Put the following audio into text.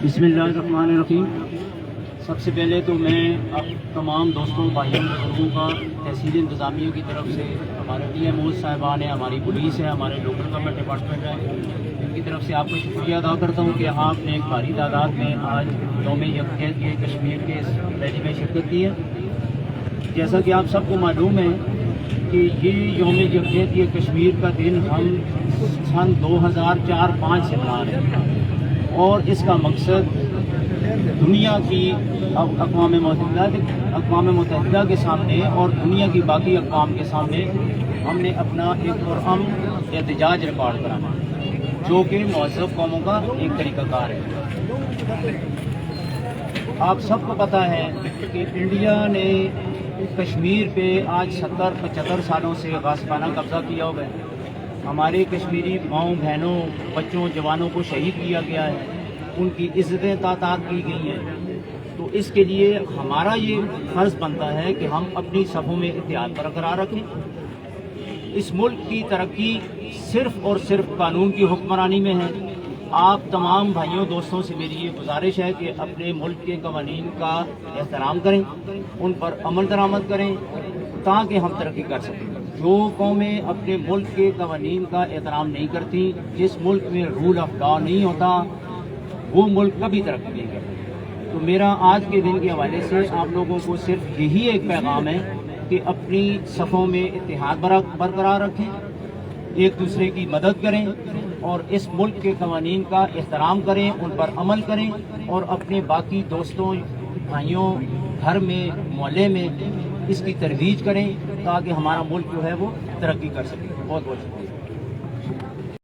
बिस्मिल्लाहिर्रहमानिर्रहीम। सबसे पहले तो मैं अब तमाम दोस्तों भाइयों बुजुर्गों का तहसील इंतज़ामिया की तरफ से, हमारे DMO साहिबान हैं, हमारी पुलिस है, हमारे लोकल गवर्नमेंट डिपार्टमेंट है, इनकी तरफ से आपको शुक्रिया अदा करता हूँ कि आपने एक भारी तादाद में आज यौम यकजहत के कश्मीर के इस रैली में शिरकत की है। जैसा कि आप सबको मालूम है कि ये यौम यकजहत ये कश्मीर का दिन हम सन 2004-5 से मना रहे हैं और इसका मकसद दुनिया की अक़वाम मुत्तहिदा के सामने और दुनिया की बाकी अक़वाम के सामने हमने अपना एक पुरअमन एहतजाज रिकॉर्ड कराना, जो कि मुहज़्ज़ब कौमों का एक तरीक़ाकार है। आप सबको पता है कि इंडिया ने कश्मीर पे आज 70-75 सालों से गासिबाना कब्ज़ा किया हुआ है। हमारे कश्मीरी माँओं बहनों बच्चों जवानों को शहीद किया गया है, उनकी इज़्ज़तें तातार की गई हैं। तो इसके लिए हमारा ये फ़र्ज़ बनता है कि हम अपनी सफ़ों में इत्तेहाद बरकरार रखें। इस मुल्क की तरक्की सिर्फ़ और सिर्फ कानून की हुक्मरानी में है। आप तमाम भाइयों दोस्तों से मेरी ये गुजारिश है कि अपने मुल्क के कवानीन का एहतराम करें, उन पर अमल दरामद करें ताकि हम तरक्की कर सकें। जो कौमें अपने मुल्क के कवानीन का एहतराम नहीं करती, जिस मुल्क में रूल ऑफ लॉ नहीं होता, वो मुल्क कभी तरक्की नहीं करता। तो मेरा आज के दिन के हवाले से आप लोगों को सिर्फ यही एक पैगाम है कि अपनी सफ़ों में इत्तेहाद बरकरार रखें, एक दूसरे की मदद करें और इस मुल्क के कवानीन का एहतराम करें, उन पर अमल करें और अपने बाकी दोस्तों भाइयों घर में मोहल्ले में इसकी तरवीज करें ताकि हमारा मुल्क जो है वो तरक्की कर सके। बहुत बहुत शुक्रिया।